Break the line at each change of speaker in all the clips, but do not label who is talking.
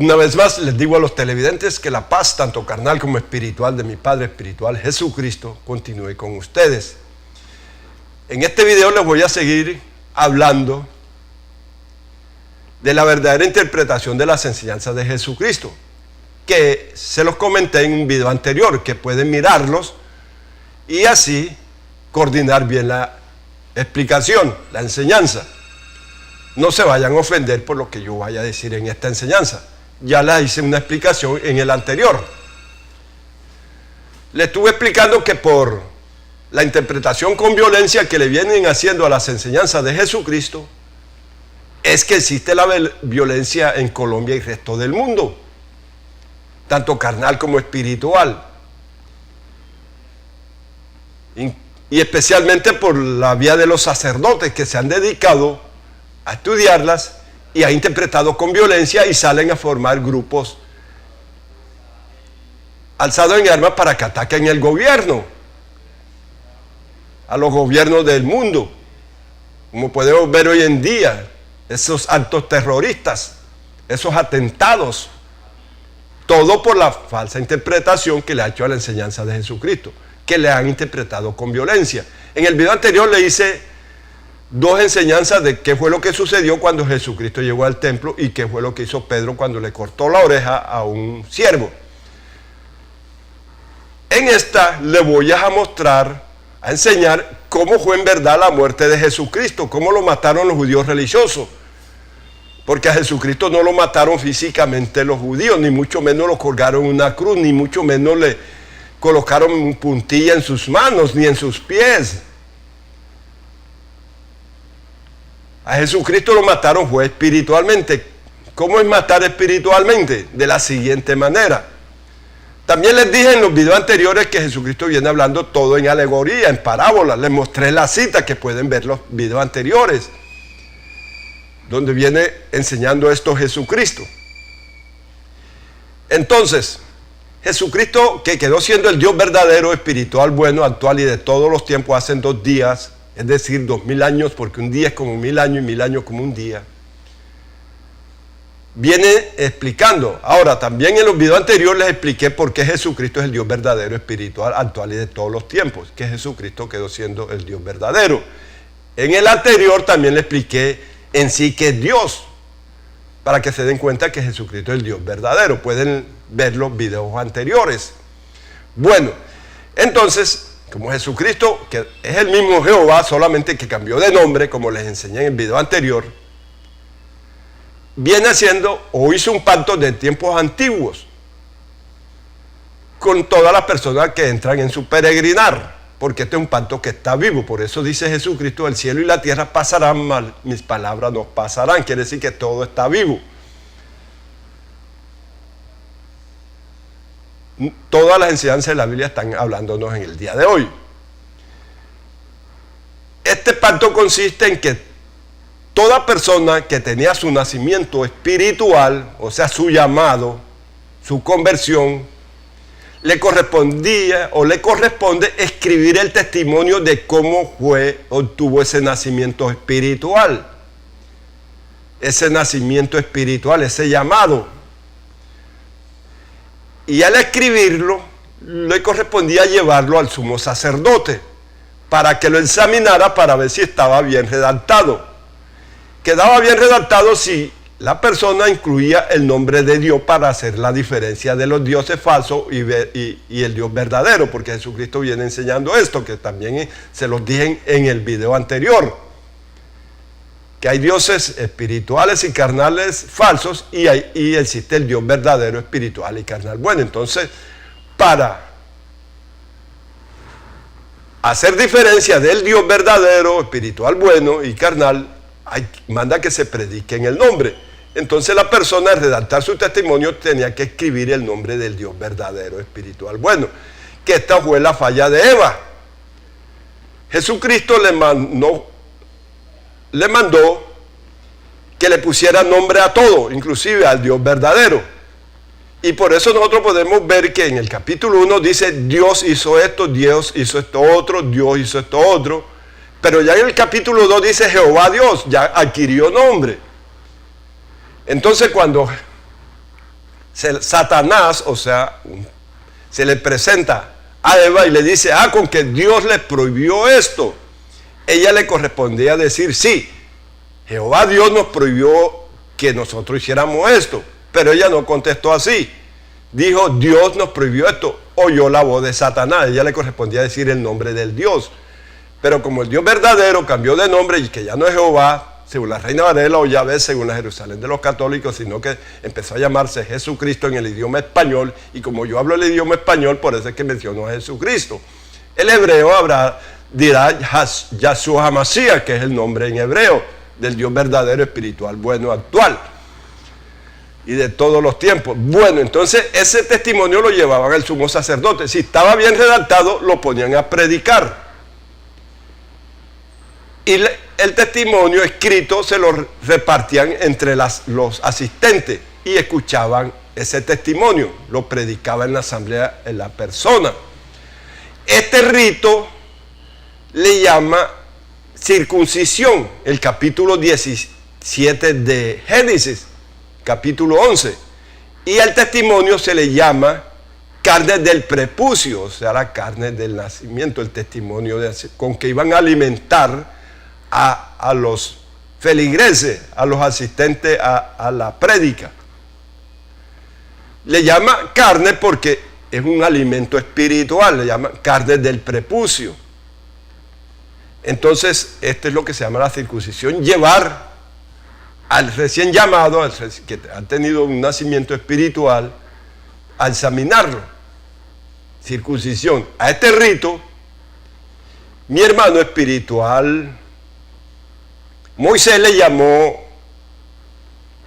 Una vez más les digo a los televidentes que la paz, tanto carnal como espiritual, de mi Padre espiritual, Jesucristo, continúe con ustedes. En este video les voy a seguir hablando de la verdadera interpretación de las enseñanzas de Jesucristo, que se los comenté en un video anterior, que pueden mirarlos y así coordinar bien la explicación, la enseñanza. No se vayan a ofender por lo que yo vaya a decir en esta enseñanza. Ya les hice una explicación en el anterior. Le estuve explicando que por la interpretación con violencia que le vienen haciendo a las enseñanzas de Jesucristo, es que existe la violencia en Colombia y el resto del mundo, tanto carnal como espiritual. Y especialmente por la vía de los sacerdotes que se han dedicado a estudiarlas y han interpretado con violencia y salen a formar grupos alzados en armas para que ataquen el gobierno, a los gobiernos del mundo, como podemos ver hoy en día, esos actos terroristas, esos atentados, todo por la falsa interpretación que le ha hecho a la enseñanza de Jesucristo, que le han interpretado con violencia. En el video anterior le hice dos enseñanzas de qué fue lo que sucedió cuando Jesucristo llegó al templo y qué fue lo que hizo Pedro cuando le cortó la oreja a un siervo. En esta le voy a mostrar, a enseñar cómo fue en verdad la muerte de Jesucristo, cómo lo mataron los judíos religiosos. Porque a Jesucristo no lo mataron físicamente los judíos, ni mucho menos lo colgaron en una cruz, ni mucho menos le colocaron puntilla en sus manos, ni en sus pies. A Jesucristo lo mataron fue espiritualmente. ¿Cómo es matar espiritualmente? De la siguiente manera. También les dije en los videos anteriores que Jesucristo viene hablando todo en alegoría, en parábolas. Les mostré la cita, que pueden ver los videos anteriores, donde viene enseñando esto Jesucristo. Entonces, Jesucristo, que quedó siendo el Dios verdadero, espiritual, bueno, actual y de todos los tiempos, hace 2 días, es decir, 2000 años, porque un día es como 1000 años y 1000 años como un día, viene explicando. Ahora, también en los videos anteriores les expliqué por qué Jesucristo es el Dios verdadero, espiritual, actual y de todos los tiempos, que Jesucristo quedó siendo el Dios verdadero. En el anterior también le expliqué en sí que es Dios, para que se den cuenta que Jesucristo es el Dios verdadero. Pueden ver los videos anteriores. Bueno, entonces, como Jesucristo, que es el mismo Jehová, solamente que cambió de nombre, como les enseñé en el video anterior, viene haciendo o hizo un pacto de tiempos antiguos con todas las personas que entran en su peregrinar, porque este es un pacto que está vivo. Por eso dice Jesucristo: el cielo y la tierra pasarán, mas mis palabras no pasarán. Quiere decir que todo está vivo. Todas las enseñanzas de la Biblia están hablándonos en el día de hoy. Este pacto consiste en que toda persona que tenía su nacimiento espiritual, o sea, su llamado, su conversión, le correspondía o le corresponde escribir el testimonio de cómo obtuvo ese nacimiento espiritual. Ese nacimiento espiritual, ese llamado. Y al escribirlo, le correspondía llevarlo al sumo sacerdote para que lo examinara para ver si estaba bien redactado. Quedaba bien redactado si la persona incluía el nombre de Dios, para hacer la diferencia de los dioses falsos y el Dios verdadero, porque Jesucristo viene enseñando esto, que también se los dije en el video anterior, que hay dioses espirituales y carnales falsos y existe el Dios verdadero, espiritual y carnal bueno. Entonces, para hacer diferencia del Dios verdadero, espiritual bueno y carnal, manda que se predique en el nombre. Entonces la persona, al redactar su testimonio, tenía que escribir el nombre del Dios verdadero, espiritual bueno, que esta fue la falla de Eva. Jesucristo le mandó que le pusiera nombre a todo, inclusive al Dios verdadero. Y por eso nosotros podemos ver que en el capítulo 1 dice: Dios hizo esto, Dios hizo esto otro, Dios hizo esto otro. Pero ya en el capítulo 2 dice Jehová Dios, ya adquirió nombre. Entonces, cuando Satanás, o sea, se le presenta a Eva y le dice, con que Dios le prohibió esto. Ella le correspondía decir, sí, Jehová Dios nos prohibió que nosotros hiciéramos esto. Pero ella no contestó así. Dijo, Dios nos prohibió esto. Oyó la voz de Satanás. Ella le correspondía decir el nombre del Dios. Pero como el Dios verdadero cambió de nombre y que ya no es Jehová, según la Reina Varela, o Yahvé, según la Jerusalén de los católicos, sino que empezó a llamarse Jesucristo en el idioma español. Y como yo hablo el idioma español, por eso es que mencionó a Jesucristo. El hebreo dirá Yahshua HaMashiach, que es el nombre en hebreo del Dios verdadero, espiritual, bueno, actual y de todos los tiempos. Bueno, entonces ese testimonio lo llevaban al sumo sacerdote. Si estaba bien redactado, lo ponían a predicar. Y el testimonio escrito se lo repartían entre los asistentes y escuchaban ese testimonio. Lo predicaba en la asamblea en la persona. Este rito le llama circuncisión, el capítulo 17 de Génesis, capítulo 11. Y al testimonio se le llama carne del prepucio, o sea, la carne del nacimiento, el testimonio con que iban a alimentar a los feligreses, a los asistentes a la prédica. Le llama carne porque es un alimento espiritual, le llama carne del prepucio. Entonces, esto es lo que se llama la circuncisión, llevar al recién llamado, que ha tenido un nacimiento espiritual, a examinarlo. Circuncisión. A este rito, mi hermano espiritual, Moisés le llamó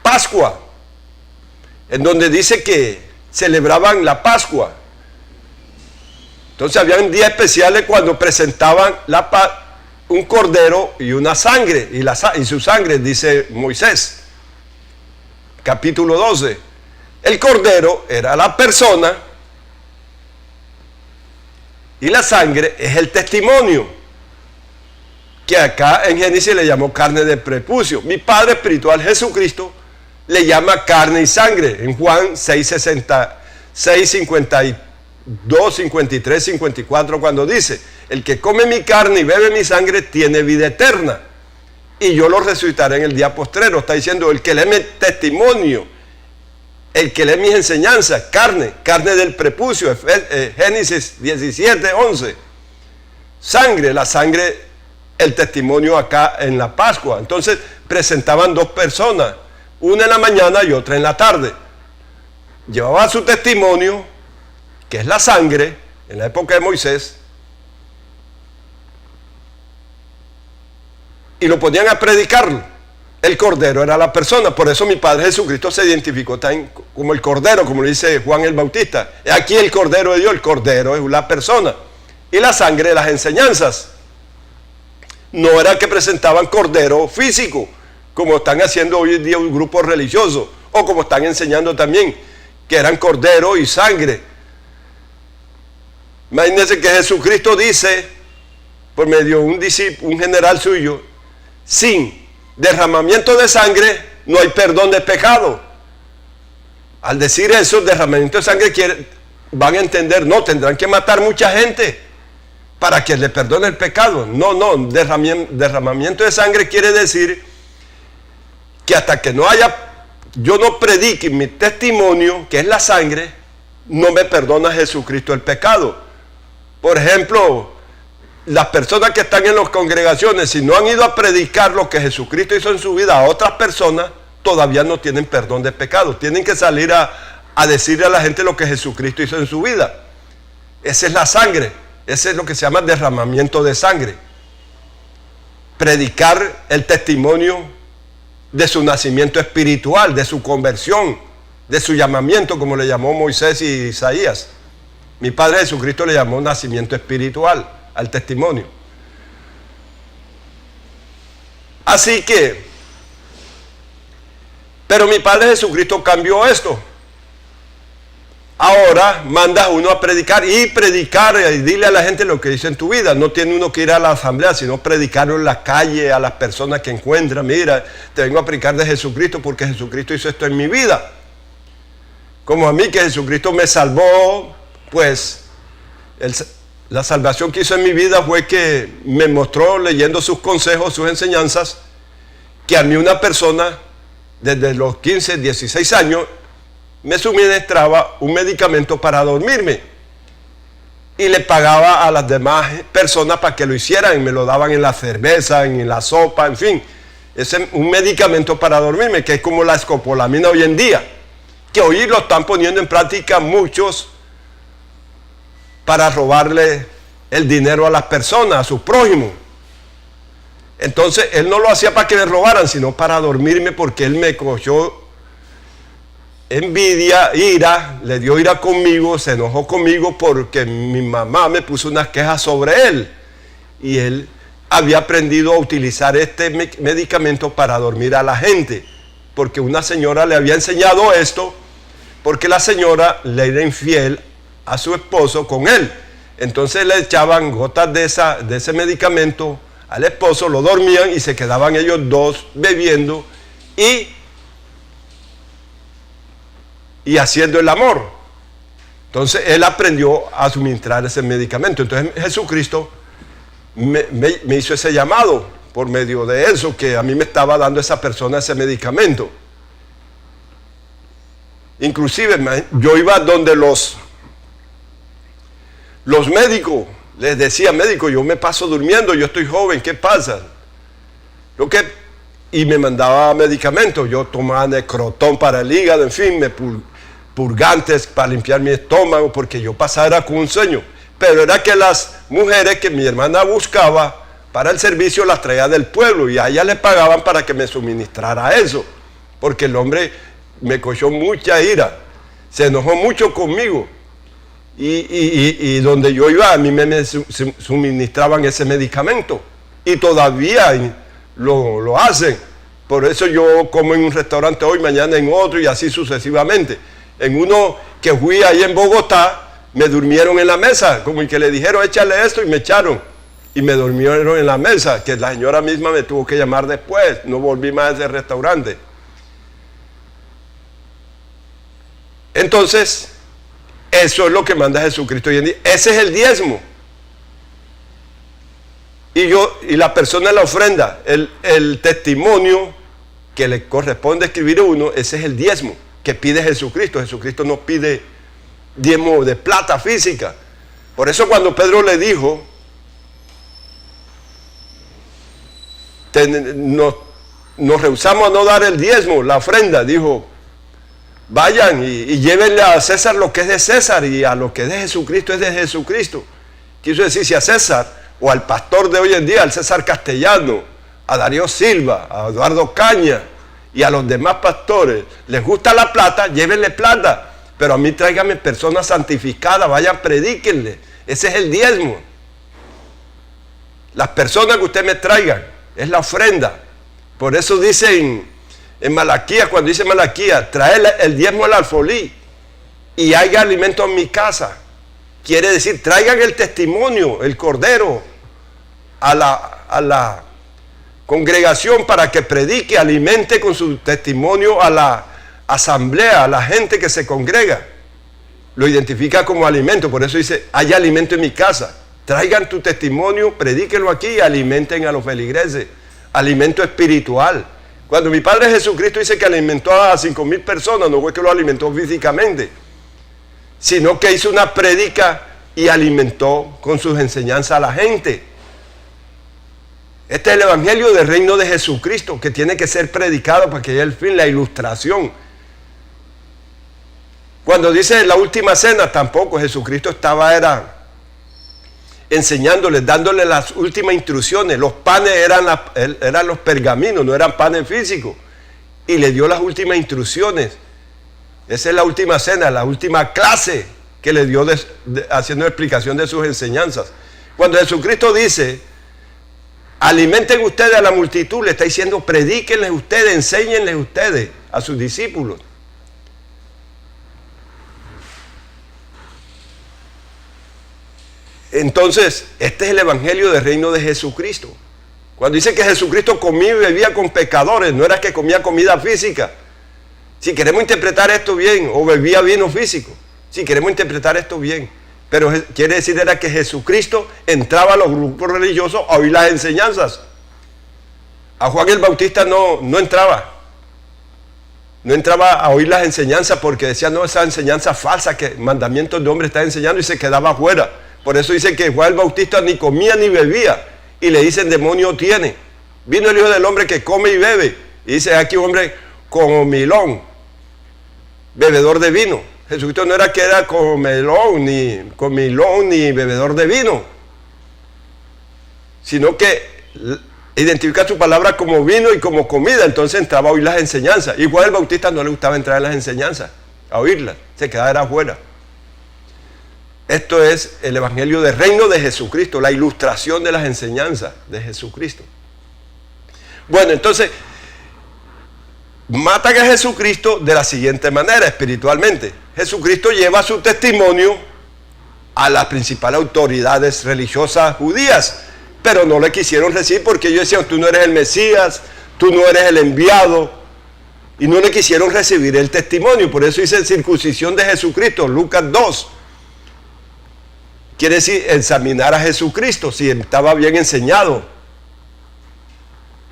Pascua, en donde dice que celebraban la Pascua. Entonces habían días especiales cuando presentaban un cordero y una sangre, y su sangre, dice Moisés, capítulo 12. El cordero era la persona y la sangre es el testimonio, que acá en Génesis le llamó carne de prepucio. Mi Padre espiritual Jesucristo le llama carne y sangre en Juan 6:56, 52, 53, 54, cuando dice, el que come mi carne y bebe mi sangre tiene vida eterna, y yo lo resucitaré en el día postrero. Está diciendo, el que lee mi testimonio, el que lee mis enseñanzas, carne del prepucio, Génesis 17, 11. Sangre, la sangre, el testimonio acá en la Pascua. Entonces presentaban dos personas, una en la mañana y otra en la tarde. Llevaban su testimonio, que es la sangre, en la época de Moisés, y lo ponían a predicarlo. El cordero era la persona. Por eso mi Padre Jesucristo se identificó también como el cordero, como le dice Juan el Bautista. Aquí el cordero de Dios, el cordero es la persona. Y la sangre, las enseñanzas. No era que presentaban cordero físico, como están haciendo hoy en día un grupo religioso, o como están enseñando también, que eran cordero y sangre. Imagínense que Jesucristo dice, por medio de un general suyo, sin derramamiento de sangre no hay perdón de pecado. Al decir eso, derramamiento de sangre, van a entender, no, tendrán que matar mucha gente para que le perdone el pecado. No, derramamiento de sangre quiere decir que hasta que yo no predique mi testimonio, que es la sangre, no me perdona Jesucristo el pecado. Por ejemplo, las personas que están en las congregaciones, si no han ido a predicar lo que Jesucristo hizo en su vida a otras personas, todavía no tienen perdón de pecados. Tienen que salir a decirle a la gente lo que Jesucristo hizo en su vida. Esa es la sangre. Ese es lo que se llama derramamiento de sangre. Predicar el testimonio de su nacimiento espiritual, de su conversión, de su llamamiento, como le llamó Moisés y Isaías. Mi Padre Jesucristo le llamó nacimiento espiritual al testimonio. Así que, pero mi Padre Jesucristo cambió esto. Ahora manda a uno a predicar y dile a la gente lo que dice en tu vida. No tiene uno que ir a la asamblea, sino predicarlo en la calle a las personas que encuentran. Mira, te vengo a predicar de Jesucristo porque Jesucristo hizo esto en mi vida. como a mí, que Jesucristo me salvó, pues la salvación que hizo en mi vida fue que me mostró, leyendo sus consejos, sus enseñanzas, que a mí una persona desde los 15, 16 años me suministraba un medicamento para dormirme y le pagaba a las demás personas para que lo hicieran, y me lo daban en la cerveza, en la sopa, en fin. Es un medicamento para dormirme, que es como la escopolamina hoy en día, que hoy lo están poniendo en práctica muchos para robarle el dinero a las personas, a sus prójimos. Entonces él no lo hacía para que me robaran, sino para dormirme, porque él me cogió envidia, ira, le dio ira conmigo, se enojó conmigo porque mi mamá me puso unas quejas sobre él, y él había aprendido a utilizar este medicamento para dormir a la gente, porque una señora le había enseñado esto, porque la señora le era infiel a su esposo con él. Entonces le echaban gotas de ese medicamento al esposo, lo dormían y se quedaban ellos dos bebiendo y haciendo el amor. Entonces él aprendió a suministrar ese medicamento. Entonces Jesucristo me hizo ese llamado por medio de eso, que a mí me estaba dando esa persona ese medicamento. Inclusive yo iba donde los médicos, les decía: médico, yo me paso durmiendo, yo estoy joven, ¿qué pasa? Y me mandaba medicamentos. Yo tomaba Necrotón para el hígado, en fin, purgantes para limpiar mi estómago, porque yo pasaba con un sueño. Pero era que las mujeres que mi hermana buscaba para el servicio las traía del pueblo, y a ellas le pagaban para que me suministrara eso, porque el hombre me cogió mucha ira, se enojó mucho conmigo, y donde yo iba a mí me suministraban ese medicamento, y todavía lo hacen. Por eso yo como en un restaurante hoy, mañana en otro, y así sucesivamente. En uno que fui ahí en Bogotá, me durmieron en la mesa, como el que le dijeron: échale esto, y me echaron, y me durmieron en la mesa, que la señora misma me tuvo que llamar después. No volví más a ese restaurante. Entonces, eso es lo que manda Jesucristo hoy en día. Ese es el diezmo. Y la persona en la ofrenda, el testimonio que le corresponde escribir a uno, ese es el diezmo que pide Jesucristo. Jesucristo no pide diezmo de plata física. Por eso cuando Pedro le dijo, nos rehusamos a no dar el diezmo, la ofrenda, dijo: vayan y llévenle a César lo que es de César, y a lo que es de Jesucristo es de Jesucristo. Quiso decir, si a César, o al pastor de hoy en día, al César Castellano, a Darío Silva, a Eduardo Caña y a los demás pastores, les gusta la plata, llévenle plata, pero a mí tráiganme personas santificadas, vayan, predíquenle. Ese es el diezmo. Las personas que usted me traigan, es la ofrenda. Por eso dice en Malaquías, cuando dice Malaquías, trae el diezmo al alfolí y haya alimento en mi casa. Quiere decir, traigan el testimonio, el cordero, a la congregación para que predique, alimente con su testimonio a la asamblea, a la gente que se congrega. Lo identifica como alimento, por eso dice: hay alimento en mi casa. Traigan tu testimonio, predíquenlo aquí y alimenten a los feligreses. Alimento espiritual. Cuando mi Padre Jesucristo dice que alimentó a 5,000 personas, no fue que lo alimentó físicamente, sino que hizo una prédica y alimentó con sus enseñanzas a la gente. Este es el evangelio del reino de Jesucristo, que tiene que ser predicado para que llegue el fin, la ilustración. Cuando dice la última cena, tampoco Jesucristo era enseñándoles, dándoles las últimas instrucciones. Los panes eran los pergaminos, no eran panes físicos, y le dio las últimas instrucciones. Esa es la última cena, la última clase que le dio haciendo explicación de sus enseñanzas. Cuando Jesucristo dice: alimenten ustedes a la multitud, le está diciendo: predíquenles ustedes, enséñenles ustedes a sus discípulos. Entonces, este es el evangelio del reino de Jesucristo. Cuando dice que Jesucristo comía y bebía con pecadores, no era que comía comida física, Si queremos interpretar esto bien, o bebía vino físico, si queremos interpretar esto bien, pero quiere decir era que Jesucristo entraba a los grupos religiosos a oír las enseñanzas. A Juan el Bautista no entraba a oír las enseñanzas porque decía, no, esa enseñanza falsa que mandamientos de hombre está enseñando, y se quedaba afuera. Por eso dice que Juan el Bautista ni comía ni bebía, y le dicen, demonio tiene. Vino el Hijo del Hombre que come y bebe, y dice aquí un hombre comilón, bebedor de vino. Jesucristo no era que era comilón ni bebedor de vino, sino que identifica su palabra como vino y como comida. Entonces entraba a oír las enseñanzas. Y Juan el Bautista no le gustaba entrar en las enseñanzas, a oírlas, se quedaba afuera. Esto es el evangelio del reino de Jesucristo, la ilustración de las enseñanzas de Jesucristo. Bueno, entonces matan a Jesucristo de la siguiente manera, espiritualmente. Jesucristo lleva su testimonio a las principales autoridades religiosas judías, pero no le quisieron recibir porque ellos decían, tú no eres el Mesías, tú no eres el enviado, y no le quisieron recibir el testimonio. Por eso dice circuncisión de Jesucristo, Lucas 2. Quiere decir examinar a Jesucristo, si estaba bien enseñado.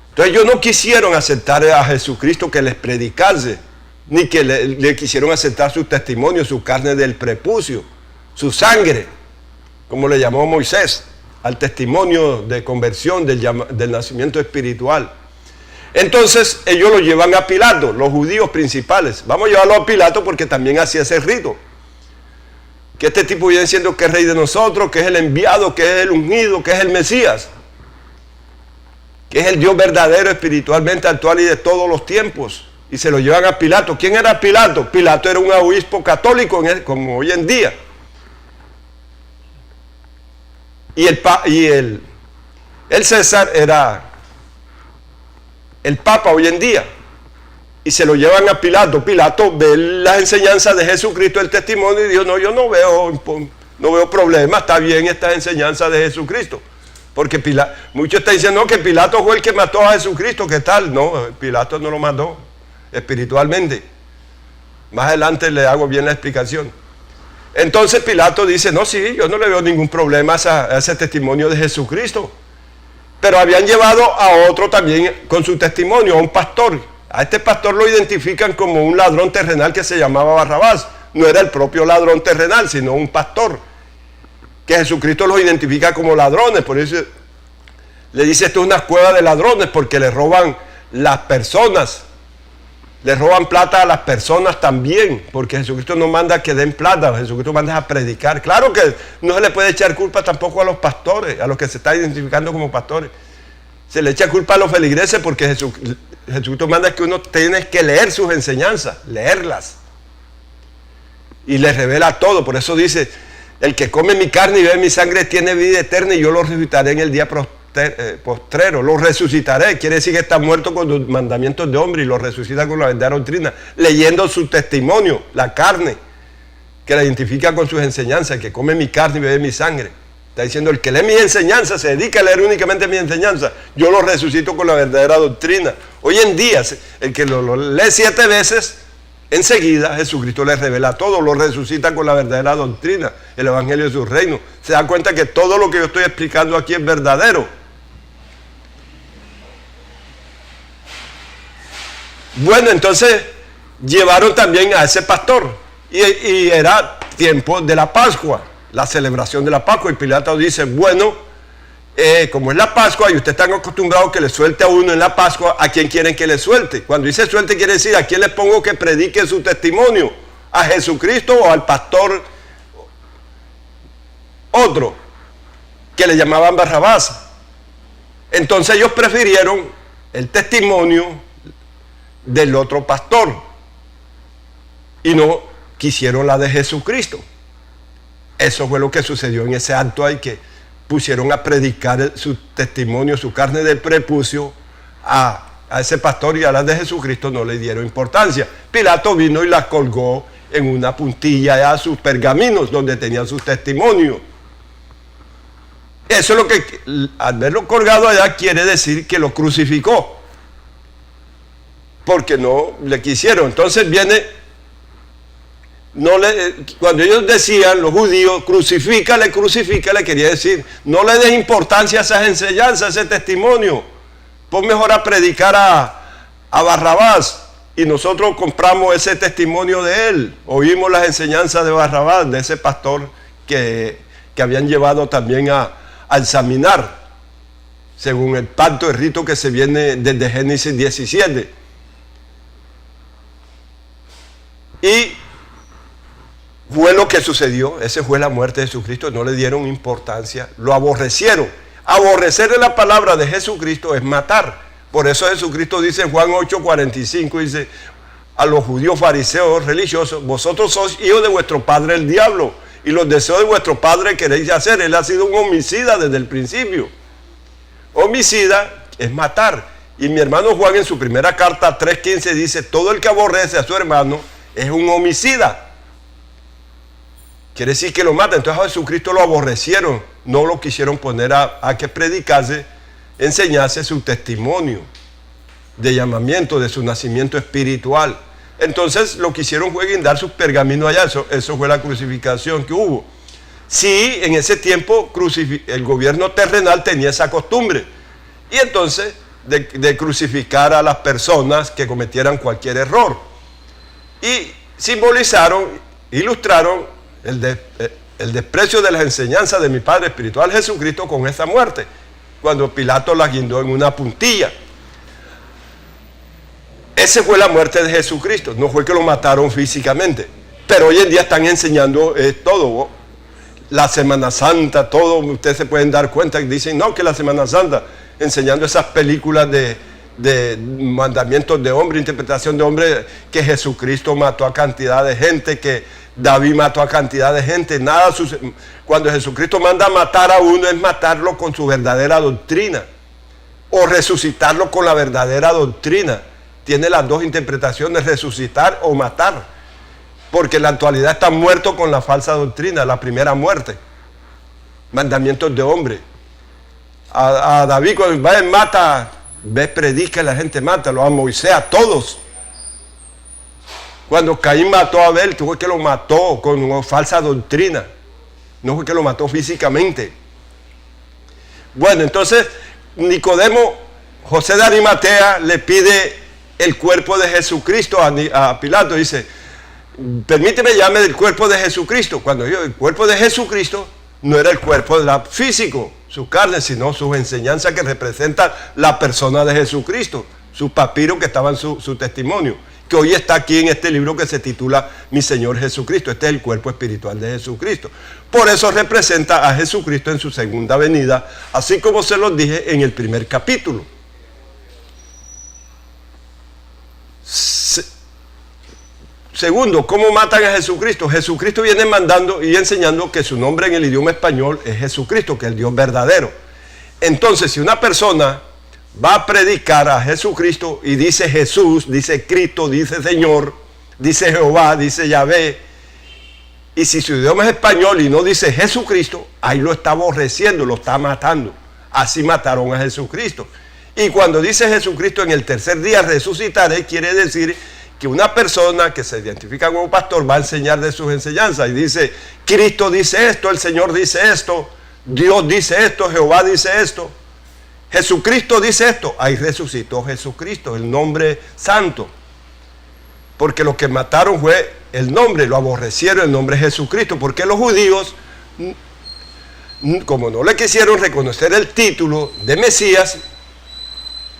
Entonces ellos no quisieron aceptar a Jesucristo que les predicase, ni que le quisieron aceptar su testimonio, su carne del prepucio, su sangre, como le llamó Moisés, al testimonio de conversión del nacimiento espiritual. Entonces ellos lo llevan a Pilato, los judíos principales. Vamos a llevarlo a Pilato porque también hacía ese rito. Que este tipo viene diciendo que es rey de nosotros, que es el enviado, que es el ungido, que es el Mesías, que es el Dios verdadero espiritualmente actual y de todos los tiempos. Y se lo llevan a Pilato. ¿Quién era Pilato? Pilato era un obispo católico como hoy en día. Y el César era el Papa hoy en día. Y se lo llevan a Pilato. Pilato ve las enseñanzas de Jesucristo, el testimonio, y dijo, no, yo no veo problema, está bien esta enseñanza de Jesucristo. Porque muchos están diciendo no, que Pilato fue el que mató a Jesucristo, ¿qué tal? No, Pilato no lo mató espiritualmente. Más adelante le hago bien la explicación. Entonces Pilato dice, no, sí, yo no le veo ningún problema a ese testimonio de Jesucristo. Pero habían llevado a otro también con su testimonio, a un pastor. A este pastor lo identifican como un ladrón terrenal que se llamaba Barrabás. No era el propio ladrón terrenal, sino un pastor. Que Jesucristo los identifica como ladrones. Por eso le dice, esto es una cueva de ladrones, porque le roban las personas. Le roban plata a las personas también, porque Jesucristo no manda que den plata, Jesucristo manda a predicar. Claro que no se le puede echar culpa tampoco a los pastores, a los que se están identificando como pastores. Se le echa culpa a los feligreses porque Jesucristo manda que uno tiene que leer sus enseñanzas, leerlas. Y les revela todo. Por eso dice, el que come mi carne y bebe mi sangre tiene vida eterna y yo lo resucitaré en el día postrero. Lo resucitaré. Quiere decir que está muerto con los mandamientos de hombre y lo resucita con la verdadera doctrina. Leyendo su testimonio, la carne, que la identifica con sus enseñanzas. El que come mi carne y bebe mi sangre. Está diciendo, el que lee mis enseñanzas, se dedica a leer únicamente mis enseñanzas, yo lo resucito con la verdadera doctrina. Hoy en día, el que lo lee 7 veces, enseguida Jesucristo le revela todo, lo resucita con la verdadera doctrina, el evangelio de su reino. Se da cuenta que todo lo que yo estoy explicando aquí es verdadero. Bueno, entonces llevaron también a ese pastor y era tiempo de la Pascua, la celebración de la Pascua, y Pilato dice, bueno, como es la Pascua y ustedes están acostumbrados que le suelte a uno en la Pascua, ¿a quién quieren que le suelte? Cuando dice suelte quiere decir, ¿a quién les pongo que predique su testimonio? ¿A Jesucristo o al pastor otro, que le llamaban Barrabás? Entonces ellos prefirieron el testimonio del otro pastor y no quisieron la de Jesucristo. Eso fue lo que sucedió en ese acto ahí, que pusieron a predicar su testimonio, su carne del prepucio a ese pastor, y a las de Jesucristo no le dieron importancia. Pilato vino y las colgó en una puntilla a sus pergaminos donde tenían sus testimonios. Eso es lo que, al verlo colgado allá, quiere decir que lo crucificó. porque no le quisieron. Entonces viene, cuando ellos decían, los judíos, crucifícale, crucifícale, quería decir, no le des importancia a esas enseñanzas, a ese testimonio. Pon mejor a predicar a Barrabás. Y nosotros compramos ese testimonio de él. Oímos las enseñanzas de Barrabás, de ese pastor que habían llevado también a examinar, según el pacto, el rito que se viene desde Génesis 17. Y fue lo que sucedió. Esa fue la muerte de Jesucristo. No le dieron importancia, lo aborrecieron. Aborrecer de la palabra de Jesucristo es matar. Por eso Jesucristo dice en Juan 8:45, dice a los judíos fariseos religiosos: vosotros sois hijos de vuestro padre el diablo, y los deseos de vuestro padre queréis hacer. Él ha sido un homicida desde el principio. Homicida es matar. Y mi hermano Juan en su primera carta 3:15 dice: todo el que aborrece a su hermano es un homicida. Quiere decir que lo mata. Entonces a Jesucristo lo aborrecieron, no lo quisieron poner a que predicase, enseñase su testimonio de llamamiento, de su nacimiento espiritual. Entonces lo que hicieron fue guindar sus pergaminos allá. Eso fue la crucificación que hubo. Sí, en ese tiempo el gobierno terrenal tenía esa costumbre, y entonces de crucificar a las personas que cometieran cualquier error, y simbolizaron, ilustraron el desprecio de las enseñanzas de mi Padre espiritual Jesucristo con esa muerte, cuando Pilato la guindó en una puntilla. Esa fue la muerte de Jesucristo, no fue que lo mataron físicamente. Pero hoy en día están enseñando todo, la Semana Santa, todo. Ustedes se pueden dar cuenta que dicen, no, que la Semana Santa, enseñando esas películas de mandamientos de hombre, interpretación de hombre, que Jesucristo mató a cantidad de gente, que David mató a cantidad de gente. Nada sucede. Cuando Jesucristo manda a matar a uno, es matarlo con su verdadera doctrina, o resucitarlo con la verdadera doctrina. Tiene las dos interpretaciones, resucitar o matar, porque en la actualidad están muertos con la falsa doctrina, la primera muerte, mandamientos de hombre. A David, cuando va y mata, ve, predica y la gente mata. A Moisés, a todos. Cuando Caín mató a Abel, fue que lo mató con una falsa doctrina, no fue que lo mató físicamente. Bueno, entonces Nicodemo, José de Arimatea, le pide el cuerpo de Jesucristo a Pilato. Dice: permíteme llame del cuerpo de Jesucristo. Cuando yo, el cuerpo de Jesucristo no era el cuerpo físico, su carne, sino sus enseñanzas que representan la persona de Jesucristo, su papiro que estaba en su testimonio, que hoy está aquí en este libro que se titula Mi Señor Jesucristo. Este es el cuerpo espiritual de Jesucristo. Por eso representa a Jesucristo en su segunda venida, así como se los dije en el primer capítulo. Segundo, ¿cómo matan a Jesucristo? Jesucristo viene mandando y enseñando que su nombre en el idioma español es Jesucristo, que es el Dios verdadero. Entonces, si una persona va a predicar a Jesucristo y dice Jesús, dice Cristo, dice Señor, dice Jehová, dice Yahvé, y si su idioma es español y no dice Jesucristo, ahí lo está aborreciendo, lo está matando. Así mataron a Jesucristo. Y cuando dice Jesucristo en el tercer día resucitaré, quiere decir que una persona que se identifica como pastor va a enseñar de sus enseñanzas y dice: Cristo dice esto, el Señor dice esto, Dios dice esto, Jehová dice esto, Jesucristo dice esto. Ahí resucitó Jesucristo, el nombre santo, porque lo que mataron fue el nombre, lo aborrecieron, el nombre Jesucristo, porque los judíos, como no le quisieron reconocer el título de Mesías,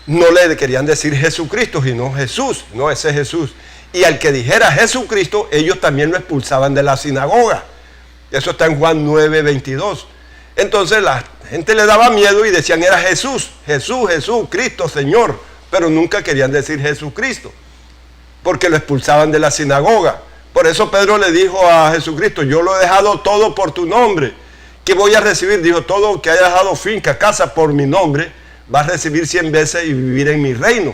no le querían decir Jesucristo, sino Jesús. No, ese es Jesús. Y al que dijera Jesucristo, ellos también lo expulsaban de la sinagoga. Eso está en Juan 9:22. Entonces la gente le daba miedo y decían era Jesús, Jesús, Jesús, Cristo, Señor. Pero nunca querían decir Jesucristo, porque lo expulsaban de la sinagoga. Por eso Pedro le dijo a Jesucristo: yo lo he dejado todo por tu nombre. ¿Qué voy a recibir? Dijo: todo que haya dejado finca, casa por mi nombre, va a recibir 100 veces y vivir en mi reino,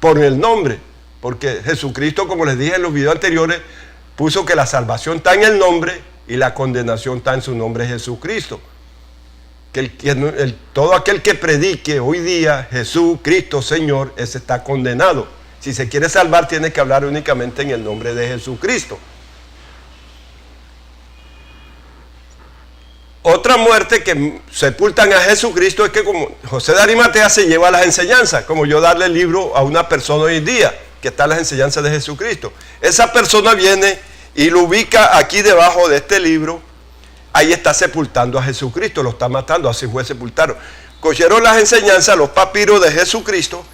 por el nombre. Porque Jesucristo, como les dije en los videos anteriores, puso que la salvación está en el nombre y la condenación está en su nombre, Jesucristo. Que todo aquel que predique hoy día Jesús, Cristo, Señor, ese está condenado. Si se quiere salvar, tiene que hablar únicamente en el nombre de Jesucristo. Otra muerte que sepultan a Jesucristo es que como José de Arimatea se lleva las enseñanzas, como yo darle el libro a una persona hoy en día, que están las enseñanzas de Jesucristo. Esa persona viene y lo ubica aquí debajo de este libro, ahí está sepultando a Jesucristo, lo está matando, así fue sepultado. Cogieron las enseñanzas, los papiros de Jesucristo,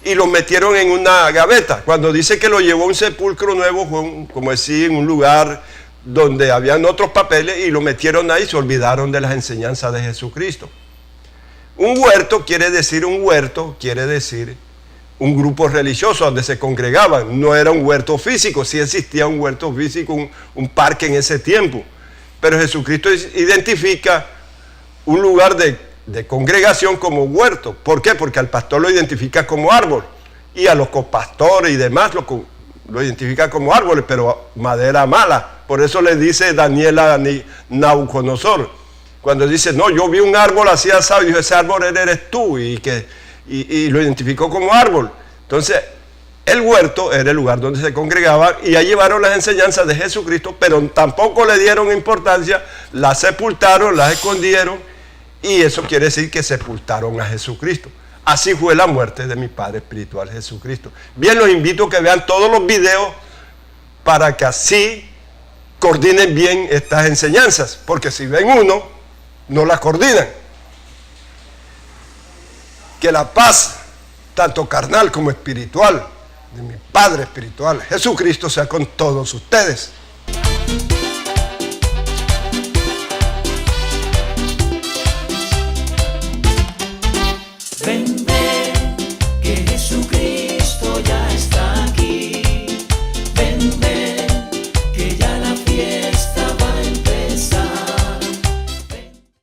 y los metieron en una gaveta. Cuando dice que lo llevó a un sepulcro nuevo, fue como decir, en un lugar donde habían otros papeles, y lo metieron ahí, se olvidaron de las enseñanzas de Jesucristo. Un huerto quiere decir un grupo religioso donde se congregaban. No era un huerto físico, sí existía un huerto físico, un parque en ese tiempo. Pero Jesucristo identifica un lugar de congregación como huerto. ¿Por qué? Porque al pastor lo identifica como árbol, y a los copastores y demás lo identifica como árboles, pero madera mala. Por eso le dice Daniel a Nabucodonosor, cuando dice, no, yo vi un árbol así asado, y dijo, ese árbol eres tú, y lo identificó como árbol. Entonces, el huerto era el lugar donde se congregaban, y ahí llevaron las enseñanzas de Jesucristo, pero tampoco le dieron importancia, las sepultaron, las escondieron, y eso quiere decir que sepultaron a Jesucristo. Así fue la muerte de mi Padre espiritual, Jesucristo. Bien, los invito a que vean todos los videos para que así coordinen bien estas enseñanzas, porque si ven uno, no las coordinan. Que la paz, tanto carnal como espiritual, de mi Padre espiritual, Jesucristo, sea con todos ustedes.
Ven.